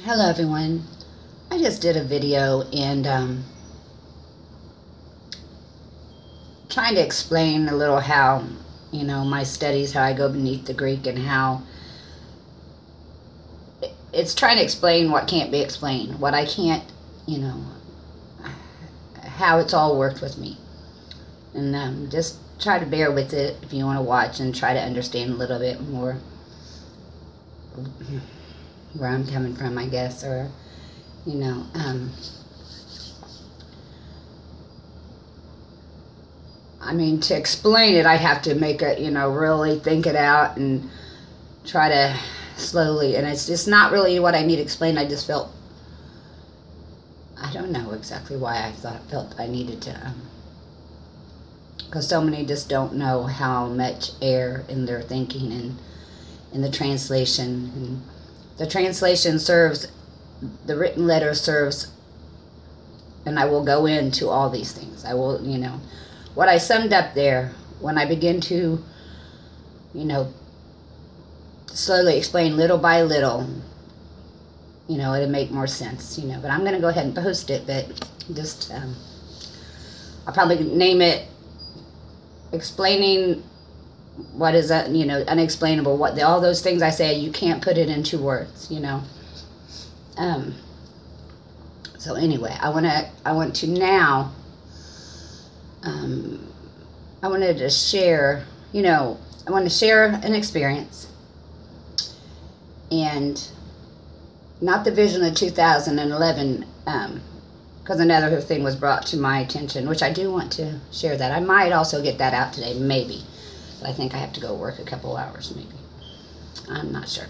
Hello everyone. I just did a video and trying to explain a little how, my studies, how I go beneath the Greek, and how it's trying to explain what can't be explained, what I can't, how it's all worked with me. And just try to bear with it if you want to watch and try to understand a little bit more where I'm coming from, I guess, or to explain it, I'd have to make it, really think it out and try to slowly, and it's just not really what I need explained. I just felt, I don't know exactly why I felt I needed to, because so many just don't know how much air in their thinking and in the translation. And the translation serves, the written letter serves, and I will go into all these things. I will, what I summed up there, when I begin to, slowly explain little by little, it'll make more sense, but I'm going to go ahead and post it, but just, I'll probably name it explaining what is, unexplainable, all those things I say, you can't put it into words, so anyway, I want to now, I wanted to share, I want to share an experience, and not the vision of 2011, because another thing was brought to my attention, which I do want to share that. I might also get that out today, maybe. But I think I have to go work a couple hours, maybe. I'm not sure.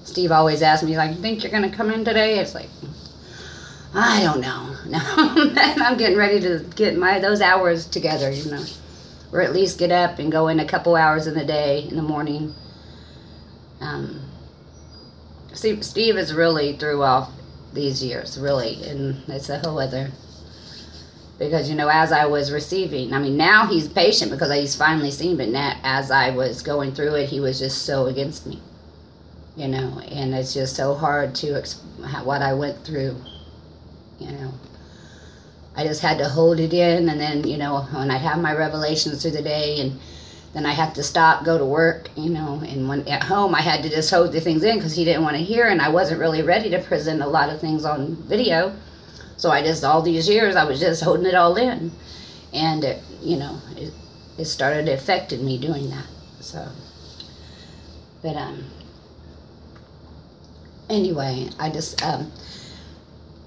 Steve always asks me, like, you think you're going to come in today? It's like, I don't know. No, I'm getting ready to get those hours together, or at least get up and go in a couple hours in the day, in the morning. Steve is really threw off these years, really, and it's a whole other, because, as I was receiving, now he's patient because he's finally seen, but now, as I was going through it, he was just so against me, and it's just so hard to, what I went through, I just had to hold it in, and then, when I'd have my revelations through the day, and then I had to stop, go to work, and when at home, I had to just hold the things in because he didn't want to hear, and I wasn't really ready to present a lot of things on video. So all these years, I was just holding it all in. And, it started affecting me doing that. So, but, anyway, I just, and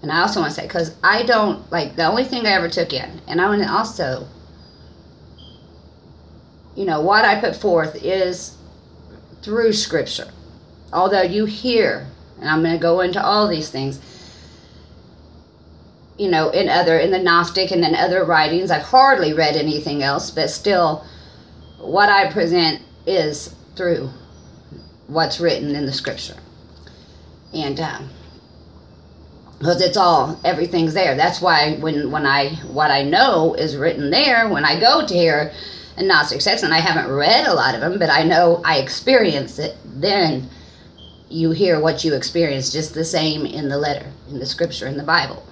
I also want to say, because I don't, the only thing I ever took in, and I want to also, what I put forth is through Scripture. Although you hear, and I'm going to go into all these things, in the Gnostic and in other writings. I've hardly read anything else, but still, what I present is through what's written in the Scripture. And, because everything's there. That's why what I know is written there, when I go to hear a Gnostic text, and I haven't read a lot of them, but I know I experience it, then you hear what you experience just the same in the letter, in the Scripture, in the Bible.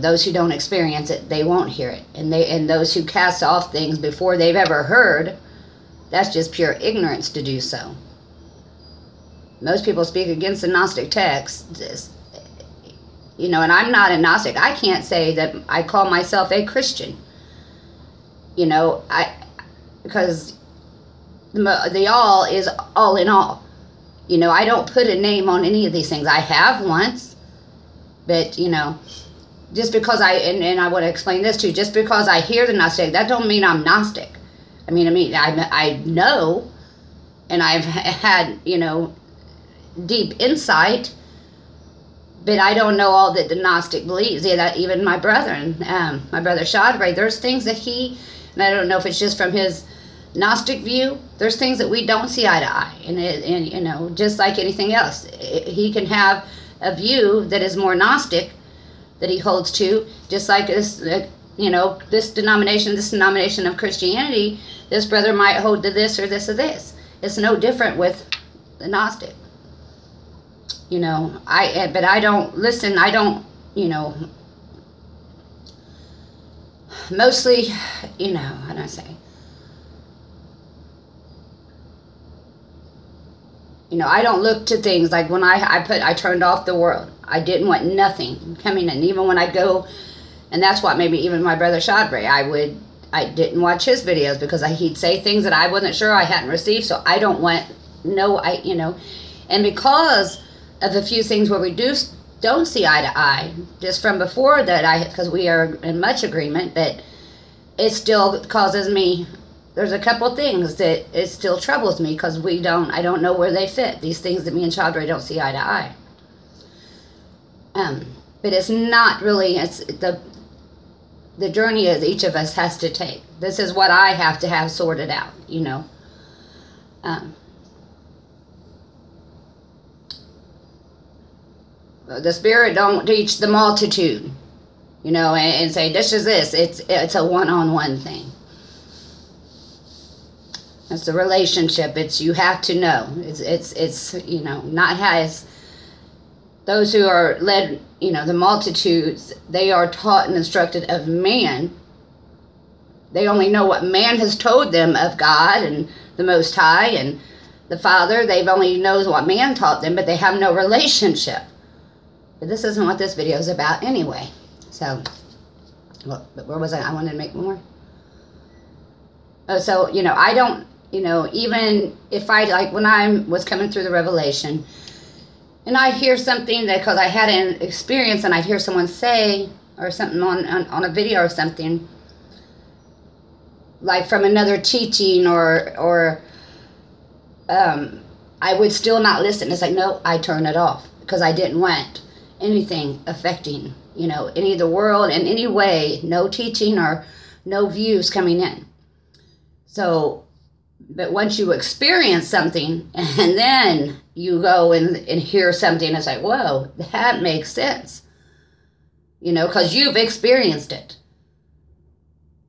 Those who don't experience it, they won't hear it. And those who cast off things before they've ever heard, that's just pure ignorance to do so. Most people speak against the Gnostic text, and I'm not a Gnostic. I can't say that I call myself a Christian. Because the all is all in all. I don't put a name on any of these things. I have once, but, just because and I want to explain this too, just because I hear the Gnostic, that don't mean I'm Gnostic. I know, and I've had, deep insight, but I don't know all that the Gnostic believes. Yeah, that even my brother, my brother Shadrach, there's things that and I don't know if it's just from his Gnostic view, there's things that we don't see eye to eye, and just like anything else, he can have a view that is more Gnostic, that he holds to, just like this, this denomination of Christianity, this brother might hold to this or this or this. It's no different with the Gnostic. you know, but I don't listen. I don't, you know, mostly, you know, how do I say? You know, I don't look to things like when I turned off the world. I didn't want nothing coming in. Even when I go, and that's what maybe even my brother Shadre, I didn't watch his videos because he'd say things that I wasn't sure I hadn't received. So I don't want, you know, and because of a few things where we don't see eye to eye, just from before that because we are in much agreement, that it still causes me, there's a couple things that it still troubles me because I don't know where they fit. These things that me and Chadre don't see eye to eye. But it's not really, it's the journey that each of us has to take. This is what I have to have sorted out, you know. The Spirit don't teach the multitude, you know, and say, this is this. It's a one-on-one thing. It's a relationship. You have to know. It's you know, not as those who are led, you know, the multitudes, they are taught and instructed of man. They only know what man has told them of God and the Most High and the Father. They've only knows what man taught them, but they have no relationship. But this isn't what this video is about anyway. So, well, but where was I? I wanted to make more. Oh, so, you know, I don't, you know, even if like when I was coming through the revelation, and I hear something that, because I had an experience and I'd hear someone say, or something on a video or something, like from another teaching or I would still not listen. It's like, no, I turn it off because I didn't want anything affecting, you know, any of the world in any way, no teaching or no views coming in. So, but once you experience something and then you go and hear something, it's like, whoa, that makes sense. You know, because you've experienced it.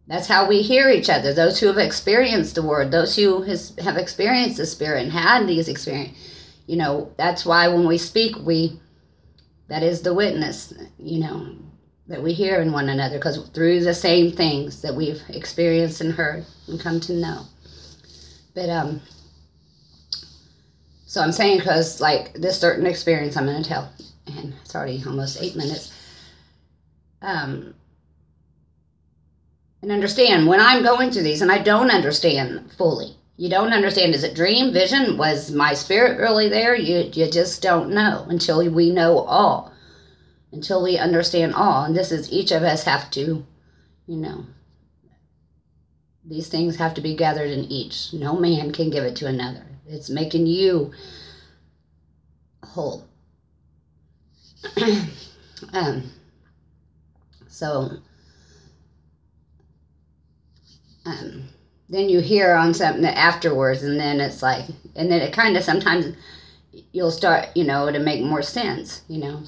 That's how we hear each other. Those who have experienced the Word, those who have experienced the Spirit and had these experiences, you know, that's why when we speak, that is the witness, you know, that we hear in one another, because through the same things that we've experienced and heard and come to know. But, so I'm saying, because, like, this certain experience I'm going to tell, and it's already almost 8 minutes, and understand, when I'm going through these, and I don't understand fully, you don't understand, is it dream, vision, was my spirit really there? You just don't know until we know all, until we understand all, and this is, each of us have to, you know, these things have to be gathered in each. No man can give it to another. It's making you whole. Then you hear on something afterwards, and then it's like, and then it kind of sometimes you'll start, you know, to make more sense, you know.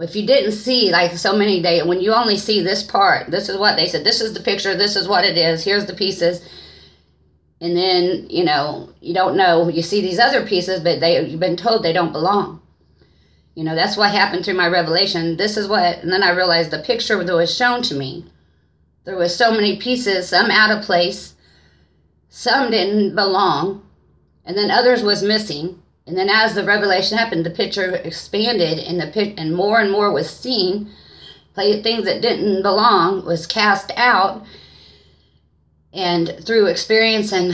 If you didn't see, like so many days, when you only see this part, this is what they said, this is the picture, this is what it is, here's the pieces, and then, you know, you don't know, you see these other pieces, but you've been told they don't belong. You know, that's what happened through my revelation. This is what, and then I realized the picture that was shown to me, there was so many pieces, some out of place, some didn't belong, and then others was missing. And then as the revelation happened, the picture expanded, and more was seen. Things that didn't belong was cast out, and through experience and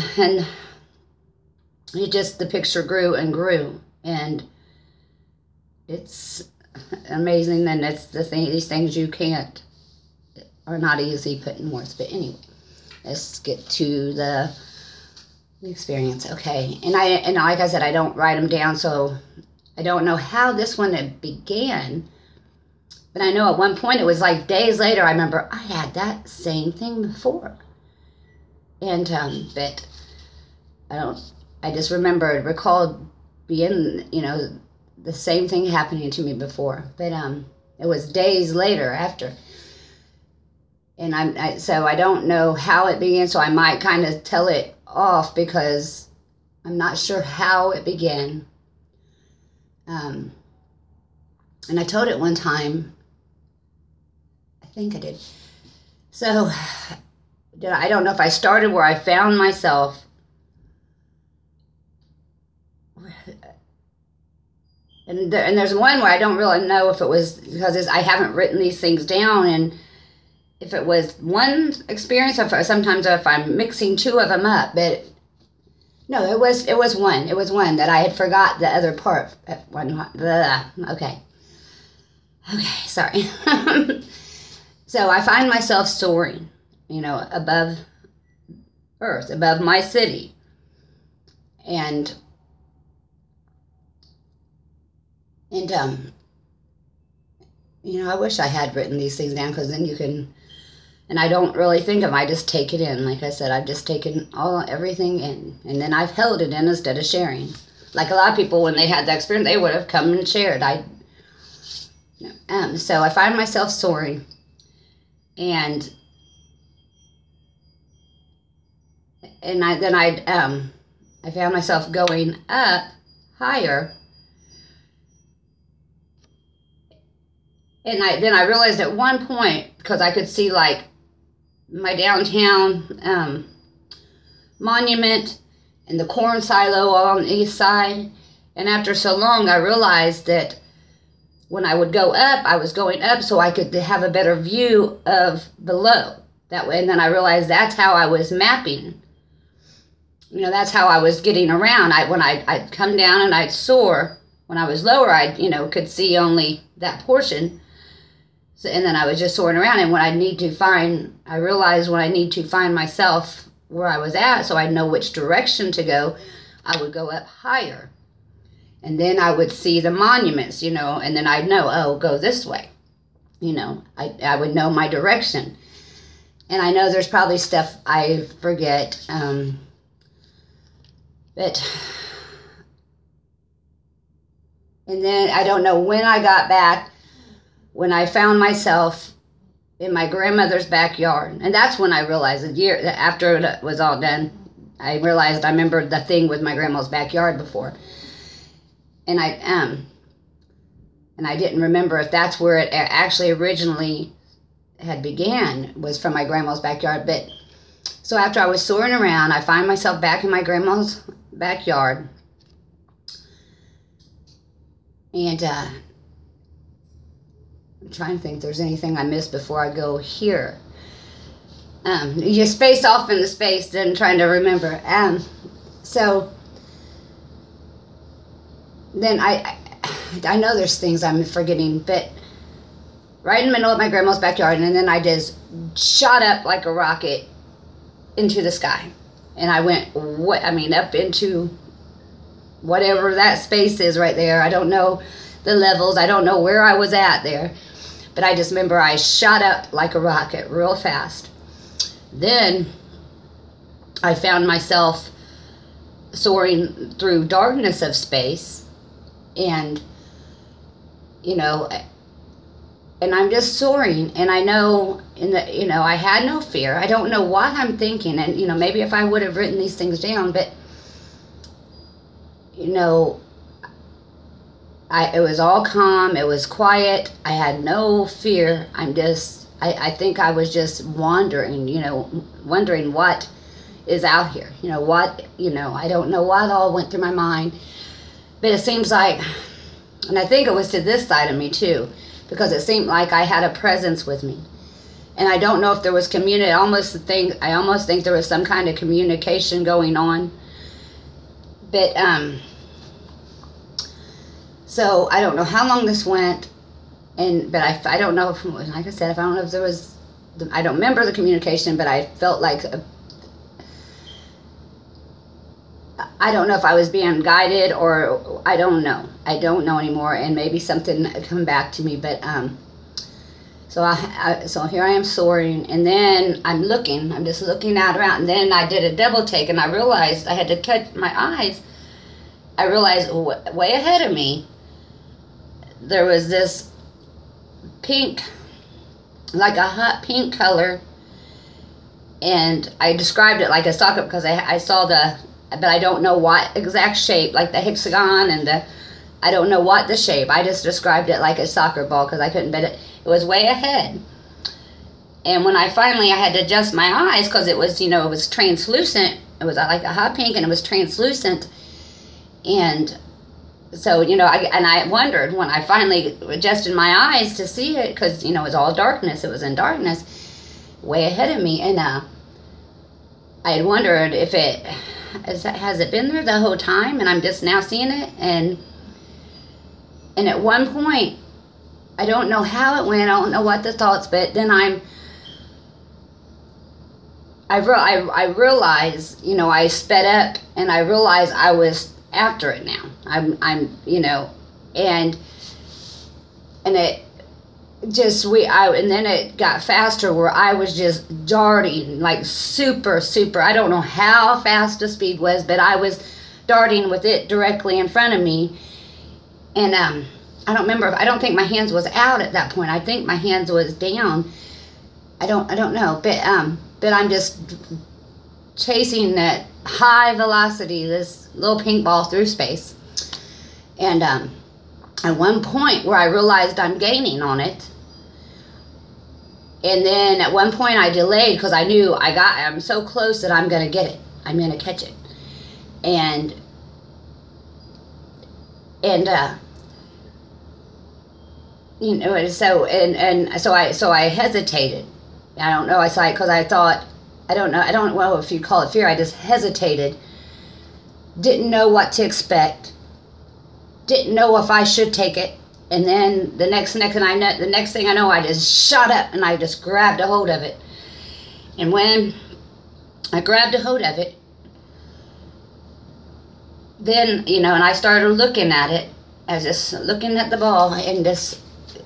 it just, the picture grew and grew, and it's amazing. And it's these things you can't, are not easy put in words. But anyway, let's get to the experience. Okay, and like I said, I don't write them down, so I don't know how this one began, but I know at one point it was like days later, I remember I had that same thing before, and but I just recalled being, you know, the same thing happening to me before, but it was days later after. And so I don't know how it began, so I might kind of tell it off because I'm not sure how it began. And I told it one time, I think I did. So, I don't know if I started where I found myself. And there's one where I don't really know if it was, because I haven't written these things down, and if it was one experience, or sometimes if I'm mixing two of them up. But no, it was one. It was one that I had forgot the other part. Okay, sorry. So I find myself soaring, above earth, above my city, and I wish I had written these things down, because then you can, and I don't really think of them, I just take it in. Like I said, I've just taken everything in, and then I've held it in instead of sharing. Like a lot of people, when they had that experience, they would have come and shared. So I find myself soaring, and I found myself going up higher. And then I realized at one point, because I could see like my downtown monument and the corn silo on the east side. And after so long, I realized that when I would go up, I was going up so I could have a better view of below. That way, and then I realized that's how I was mapping. That's how I was getting around. When I'd come down and I'd soar. When I was lower, I could see only that portion. So, and then I was just soaring around, and I realized when I need to find myself where I was at, so I'd know which direction to go, I would go up higher. And then I would see the monuments, and then I'd know, oh, go this way. I would know my direction. And I know there's probably stuff I forget, but, and then I don't know when I got back, when I found myself in my grandmother's backyard. And that's when I realized, a year after it was all done, I realized I remembered the thing with my grandma's backyard before. And I didn't remember if that's where it actually originally had began, was from my grandma's backyard. But so after I was soaring around, I find myself back in my grandma's backyard. And I'm trying to think if there's anything I missed before I go here. You space off in the space, then trying to remember. So then I know there's things I'm forgetting, but right in the middle of my grandma's backyard, and then I just shot up like a rocket into the sky. And I went, up into whatever that space is right there. I don't know the levels. I don't know where I was at there. But I just remember I shot up like a rocket real fast. Then I found myself soaring through darkness of space. And, and I'm just soaring. And I know, I had no fear. I don't know what I'm thinking. And, maybe if I would have written these things down, but, it was all calm. It was quiet. I had no fear. I think I was just wondering what is out here. I don't know what all went through my mind. But it seems like, and I think it was to this side of me too, because it seemed like I had a presence with me. And I don't know if there was I almost think there was some kind of communication going on. But, so I don't know how long this went, but I don't know if, like I said, I don't know if there was, I don't remember the communication, but I felt like, I don't know if I was being guided, or I don't know. I don't know anymore, and maybe something come back to me, but so here I am soaring, and then I'm just looking out around, and then I did a double take, and I realized I had to cut my eyes. I realized way ahead of me, there was this pink, like a hot pink color, and I described it like a socket because I saw but I don't know what exact shape, like the hexagon and I don't know what the shape. I just described it like a soccer ball because I couldn't bet it. It was way ahead. And when I had to adjust my eyes because it was, it was translucent. It was like a hot pink and it was translucent. And so, I wondered when I finally adjusted my eyes to see it because, it was all darkness. It was in darkness way ahead of me. And I had wondered if has it been there the whole time and I'm just now seeing it? And at one point, I don't know how it went. I don't know what the thoughts, but then I realized, I sped up and I realized I was after it now. And it just, and then it got faster where I was just darting like super, I don't know how fast the speed was, but I was darting with it directly in front of me. And, I don't think my hands was out at that point. I think my hands was down. I don't know, but I'm just chasing that high velocity, this little pink ball through space. And at one point where I realized I'm gaining on it, and then at one point I delayed because I knew I'm so close that I'm going to get it. I'm going to catch it. And so I hesitated. I don't know. Because I thought, I don't know if you call it fear. I just hesitated. Didn't know what to expect. Didn't know if I should take it. And then the next thing I know, I just shot up and I just grabbed a hold of it. And when I grabbed a hold of it, then, and I started looking at it. I was just looking at the ball and just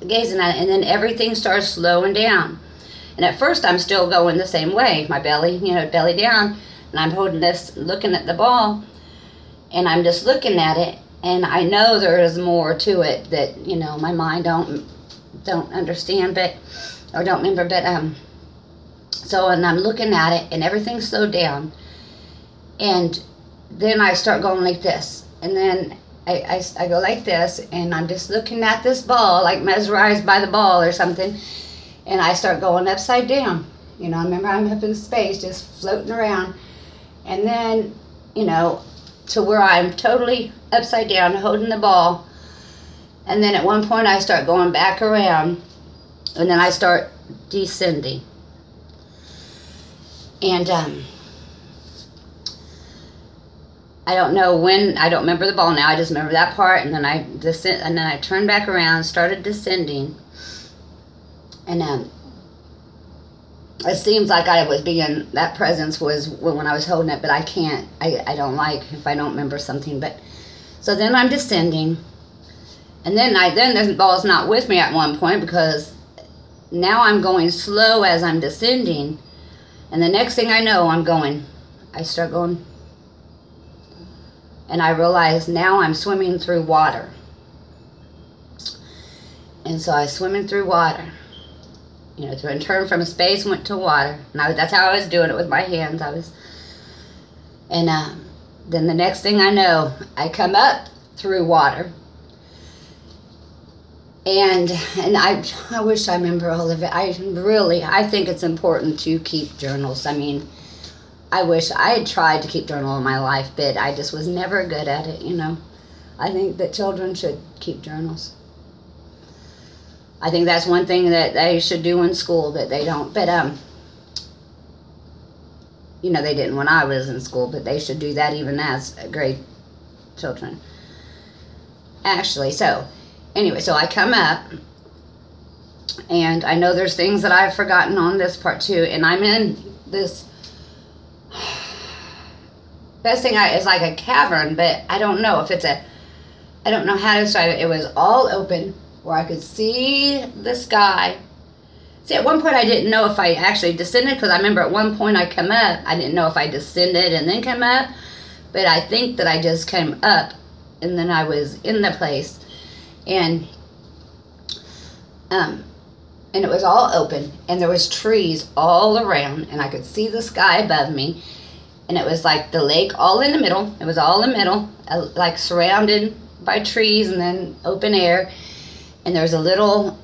gazing at it. And then everything started slowing down. And at first I'm still going the same way. My belly, belly down. And I'm holding this, looking at the ball. And I'm just looking at it. And I know there is more to it that, my mind don't understand, or don't remember. But, and I'm looking at it and everything slowed down. And then I start going like this. And then I go like this, and I'm just looking at this ball, like mesmerized by the ball or something. And I start going upside down. I remember I'm up in space, just floating around. And then, to where I'm totally upside down, holding the ball. And then at one point I start going back around, and then I start descending. And I don't know when, I don't remember the ball now, I just remember that part. And then I turned back around, started descending. And it seems like that presence was when I was holding it, but I can't, I don't like if I don't remember something. But so then I'm descending, and then the ball's not with me at one point, because now I'm going slow as I'm descending, and the next thing I know, I start going, and I realize now I'm swimming through water. And so I was swimming through water. To turn from space, went to water. And that's how I was doing it with my hands. And then the next thing I know, I come up through water. And I wish I remember all of it. I think it's important to keep journals. I wish I had tried to keep journal in my life, but I just was never good at it, I think that children should keep journals. I think that's one thing that they should do in school that they don't. But, they didn't when I was in school, but they should do that even as grade children. Actually, so I come up, and I know there's things that I've forgotten on this part too, and I'm in this, best thing is like a cavern, but I don't know if I don't know how to describe it. It was all open, where I could see the sky. See, at one point I didn't know if I actually descended, because I remember at one point I come up, I didn't know if I descended and then came up, but I think that I just came up, and then I was in the place, and it was all open, and there was trees all around, and I could see the sky above me, and it was like the lake all in the middle. It was all in the middle, like surrounded by trees and then open air. And there's a little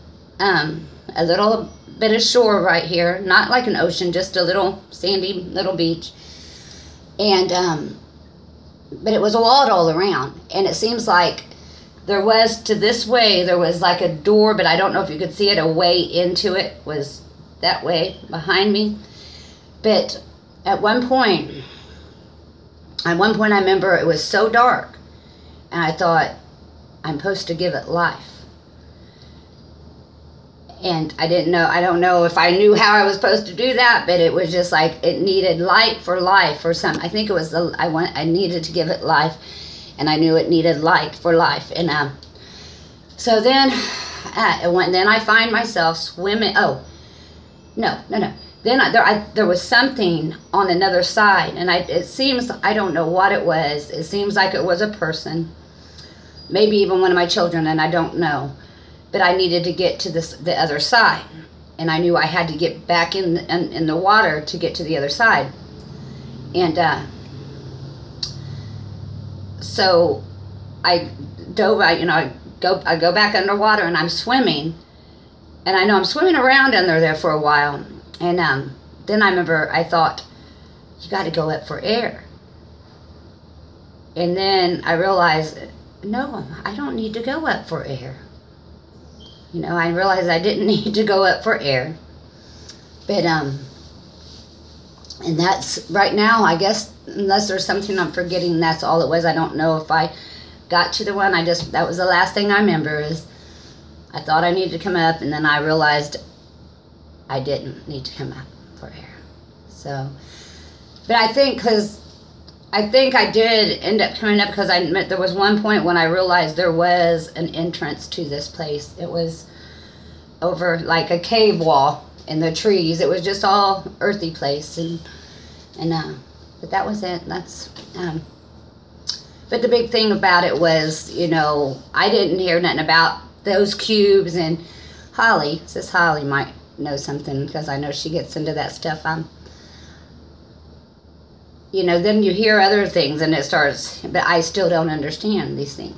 bit of shore right here, not like an ocean, just a little sandy little beach. And but it was walled all around, and it seems like there was, to this way, there was like a door, but I don't know if you could see it, a way into it was that way behind me. But at one point I remember it was so dark, and I thought, I'm supposed to give it life. And I don't know if I knew how I was supposed to do that, but it was just like it needed light for life or something. I think it was I needed to give it life, and I knew it needed light for life. And so then I find myself swimming. Oh, no. Then there was something on another side, and it seems, I don't know what it was. It seems like it was a person, maybe even one of my children, and I don't know. But I needed to get to the other side, and I knew I had to get back in the water to get to the other side. And so I dove. I go back underwater, and I'm swimming, and I know I'm swimming around under there for a while. And then I remember I thought, you got to go up for air. And then I realized, no, I don't need to go up for air. I realized I didn't need to go up for air. But, and that's, right now, I guess, unless there's something I'm forgetting, that's all it was. I don't know if I got to the one. That was the last thing I remember, is I thought I needed to come up, and then I realized I didn't need to come up for air. So, but I think I did end up coming up, because there was one point when I realized there was an entrance to this place. It was over like a cave wall in the trees. It was just all earthy place, but that was it. That's but the big thing about it was, I didn't hear nothing about those cubes. And Holly might know something, because I know she gets into that stuff. Then you hear other things, and it starts, but I still don't understand these things,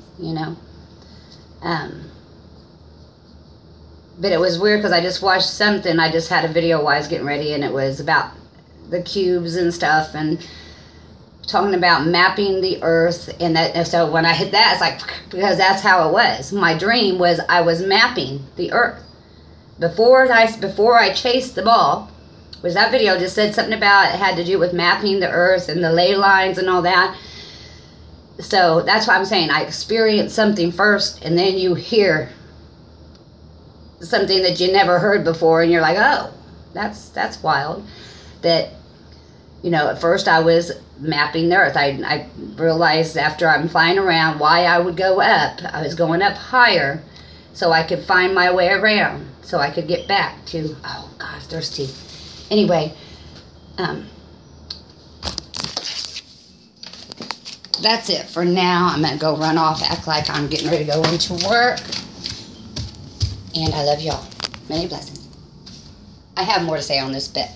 But it was weird, because I just watched something. I just had a video while I was getting ready, and it was about the cubes and stuff, and talking about mapping the earth. And so when I hit that, it's like, because that's how it was. My dream was I was mapping the earth. Before I chased the ball, was that video just said something about it had to do with mapping the earth and the ley lines and all that. So that's why I'm saying I experienced something first, and then you hear something that you never heard before, and you're like, oh, that's wild. That, at first I was mapping the earth. I realized after I'm flying around why I would go up. I was going up higher so I could find my way around, so I could get back to, oh gosh, thirsty. Anyway, that's it for now. I'm going to go run off, act like I'm getting ready to go into work. And I love y'all. Many blessings. I have more to say on this, but